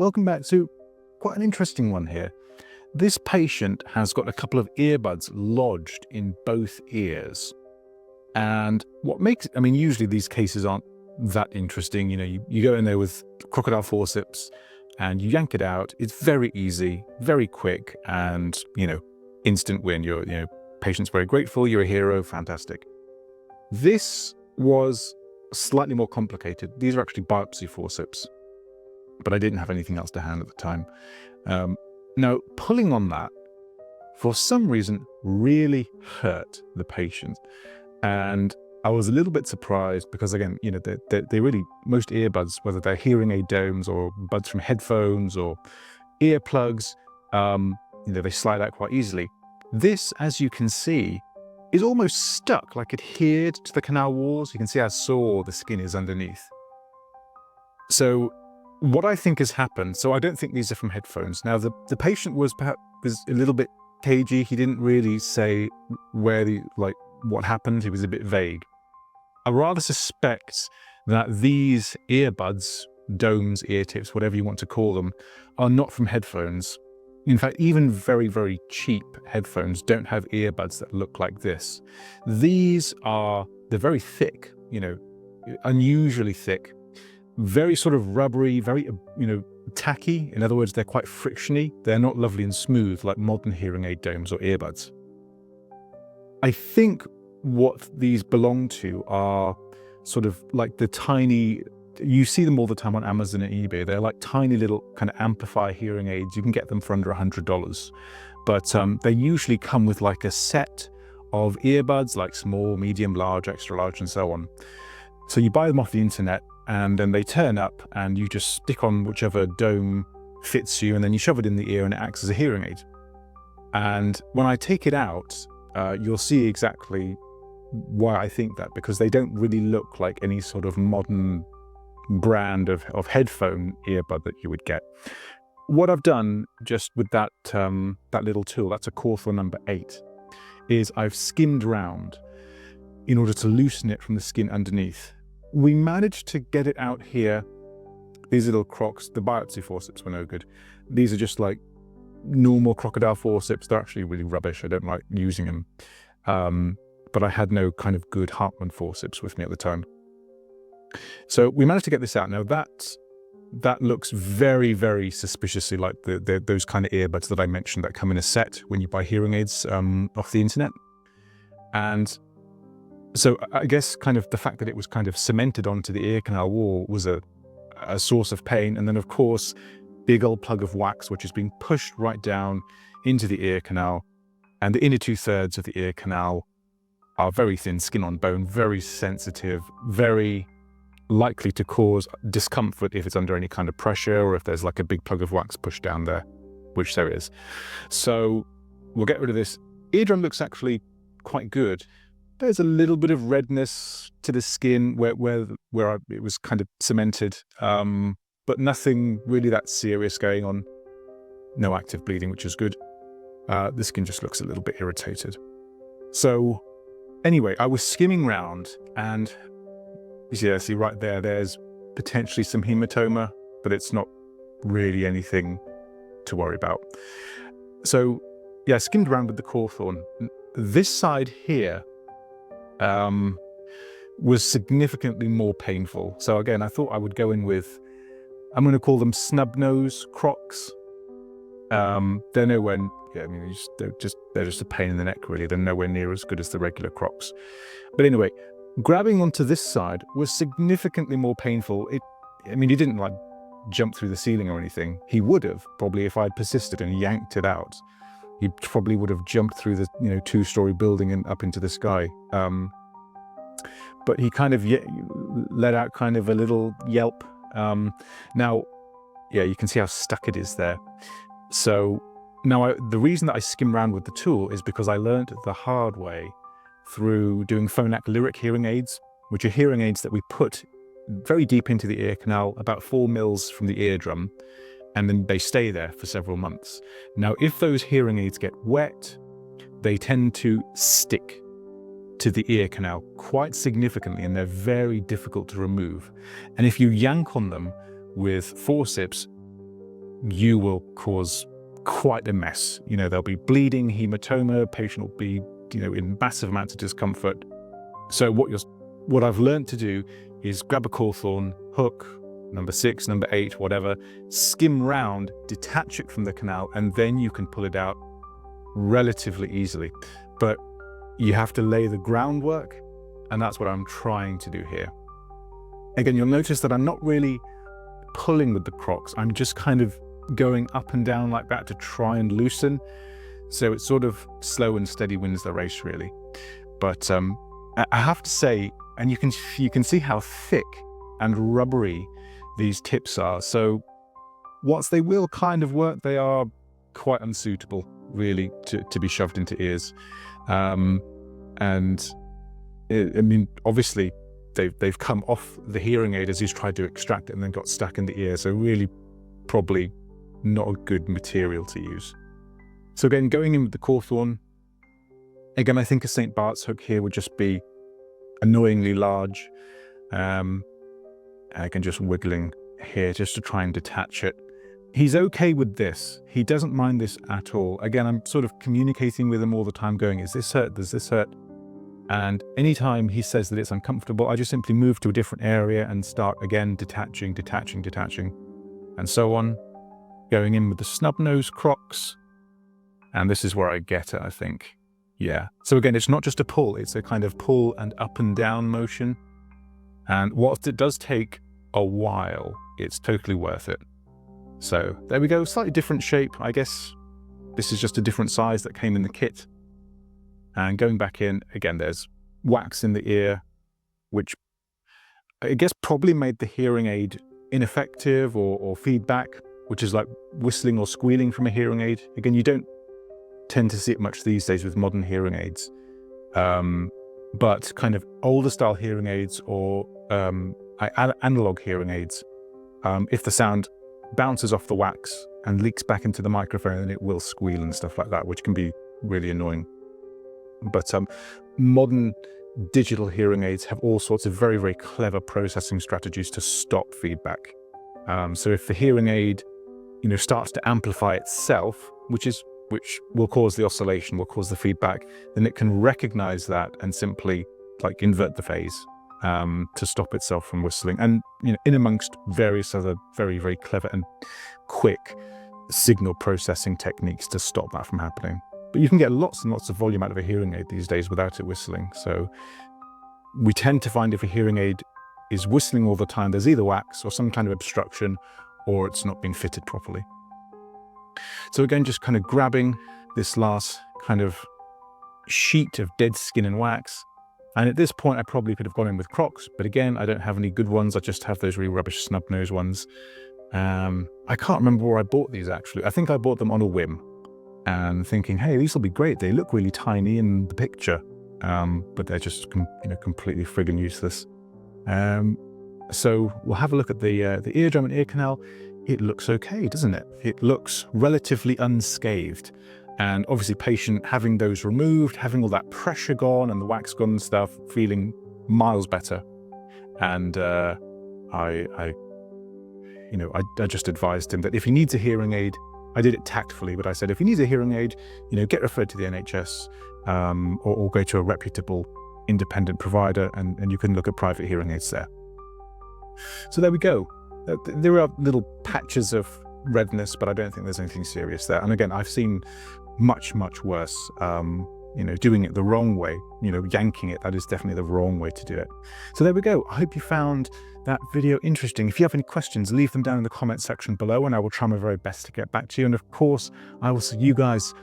welcome back. So quite an interesting one here. This patient has got a couple of earbuds lodged in both ears. And usually these cases aren't that interesting. You go in there with crocodile forceps and you yank it out. It's very easy, very quick, and, instant win. Patient's very grateful. You're a hero. Fantastic. This was slightly more complicated. These are actually biopsy forceps, but I didn't have anything else to hand at the time. Now, pulling on that, for some reason, really hurt the patient. And I was a little bit surprised because, again, they really, most earbuds, whether they're hearing aid domes or buds from headphones or earplugs, they slide out quite easily. This, as you can see, is almost stuck, like adhered to the canal walls. You can see how sore the skin is underneath. So what I think has happened, so I don't think these are from headphones. Now, the patient was a little bit cagey. He didn't really say what happened. He was a bit vague. I rather suspect that these earbuds, domes, ear tips, whatever you want to call them, are not from headphones. In fact, even very, very cheap headphones don't have earbuds that look like this. They're very thick, unusually thick, very sort of rubbery, very, tacky. In other words, they're quite frictiony. They're not lovely and smooth like modern hearing aid domes or earbuds. I think what these belong to are sort of like the tiny, you see them all the time on Amazon and eBay. They're like tiny little kind of amplifier hearing aids. You can get them for under $100. But they usually come with like a set of earbuds, like small, medium, large, extra large, and so on. So you buy them off the internet and then they turn up and you just stick on whichever dome fits you and then you shove it in the ear and it acts as a hearing aid. And when I take it out, you'll see exactly why I think that, because they don't really look like any sort of modern brand of headphone earbud that you would get. What I've done just with that little tool, that's a Cawthorn number 8, is I've skimmed round in order to loosen it from the skin underneath. We managed to get it out here. These little crocs, the biopsy forceps were no good. These are just like normal crocodile forceps. They're actually really rubbish. I don't like using them. But I had no kind of good Hartmann forceps with me at the time. So we managed to get this out. Now that looks very, very suspiciously like those kind of earbuds that I mentioned that come in a set when you buy hearing aids off the internet. And so I guess kind of the fact that it was kind of cemented onto the ear canal wall was a source of pain. And then, of course, big old plug of wax, which is being pushed right down into the ear canal. And the inner 2/3 of the ear canal are very thin, skin on bone, very sensitive, very likely to cause discomfort if it's under any kind of pressure or if there's like a big plug of wax pushed down there, which there is. So we'll get rid of this. Eardrum looks actually quite good. There's a little bit of redness to the skin where it was kind of cemented, but nothing really that serious going on. No active bleeding, which is good. The skin just looks a little bit irritated. So anyway, I was skimming round and see right there's potentially some hematoma, but it's not really anything to worry about. So yeah, I skimmed around with the Cawthorn. This side here was significantly more painful. So again, I thought I would go in with, I'm going to call them snub nose Crocs. They're nowhere, they're just a pain in the neck, really. They're nowhere near as good as the regular Crocs. But anyway, grabbing onto this side was significantly more painful. He didn't like jump through the ceiling or anything. He would have probably if I'd persisted and yanked it out. He probably would have jumped through the 2-story building and up into the sky. But he kind of let out kind of a little yelp. Now, yeah, you can see how stuck it is there. So now the reason that I skim around with the tool is because I learned the hard way through doing Phonak Lyric hearing aids, which are hearing aids that we put very deep into the ear canal, about 4 mils from the eardrum, and then they stay there for several months. Now, if those hearing aids get wet, they tend to stick to the ear canal quite significantly, and they're very difficult to remove. And if you yank on them with forceps, you will cause quite a mess. You know, there'll be bleeding, hematoma, patient will be, you know, in massive amounts of discomfort. So what I've learned to do is grab a cawthorn hook, number 6, number 8, whatever, skim round, detach it from the canal, and then you can pull it out relatively easily. But you have to lay the groundwork, and that's what I'm trying to do here. Again, you'll notice that I'm not really pulling with the Crocs. I'm just kind of going up and down like that to try and loosen. So it's sort of slow and steady wins the race, really. But I have to say, and you can see how thick and rubbery these tips are. So whilst they will kind of work, they are quite unsuitable, really, to be shoved into ears. I mean, obviously, they've come off the hearing aid as he's tried to extract it and then got stuck in the ear. So really, probably not a good material to use. So again, going in with the cawthorn, again, I think a St. Bart's hook here would just be annoyingly large. Again, just wiggling here just to try and detach it. He's okay with this. He doesn't mind this at all. Again, I'm sort of communicating with him all the time going, is this hurt? Does this hurt? And anytime he says that it's uncomfortable, I just simply move to a different area and start again detaching, and so on. Going in with the snub nose Crocs. And this is where I get it, I think. Yeah. So again, it's not just a pull, it's a kind of pull and up and down motion. And whilst it does take a while, it's totally worth it. So there we go, slightly different shape. I guess this is just a different size that came in the kit. And going back in, again, there's wax in the ear, which I guess probably made the hearing aid ineffective or feedback, which is like whistling or squealing from a hearing aid. Again, you don't tend to see it much these days with modern hearing aids. But kind of older style hearing aids or analog hearing aids, if the sound bounces off the wax and leaks back into the microphone, then it will squeal and stuff like that, which can be really annoying. But modern digital hearing aids have all sorts of very, very clever processing strategies to stop feedback. So if the hearing aid, you know, starts to amplify itself, which will cause the oscillation, will cause the feedback, then it can recognize that and simply like invert the phase to stop itself from whistling. And you know, in amongst various other very, very clever and quick signal processing techniques to stop that from happening. But you can get lots and lots of volume out of a hearing aid these days without it whistling. So we tend to find if a hearing aid is whistling all the time, there's either wax or some kind of obstruction, or it's not been fitted properly. So again, just kind of grabbing this last kind of sheet of dead skin and wax. And at this point, I probably could have gone in with Crocs, but again, I don't have any good ones. I just have those really rubbish snub nose ones. I can't remember where I bought these actually. I think I bought them on a whim and thinking, hey, these will be great. They look really tiny in the picture, but they're just completely friggin' useless. So we'll have a look at the eardrum and ear canal. It looks okay, doesn't it? It looks relatively unscathed. And obviously patient having those removed, having all that pressure gone and the wax gone and stuff, feeling miles better. And I just advised him that if he needs a hearing aid, I did it tactfully, but I said, if he needs a hearing aid, get referred to the NHS or go to a reputable independent provider and you can look at private hearing aids there. So there we go. There are little patches of redness, but I don't think there's anything serious there. And again, I've seen much, much worse, doing it the wrong way, yanking it, that is definitely the wrong way to do it. So there we go. I hope you found that video interesting. If you have any questions, leave them down in the comment section below and I will try my very best to get back to you. And of course, I will see you guys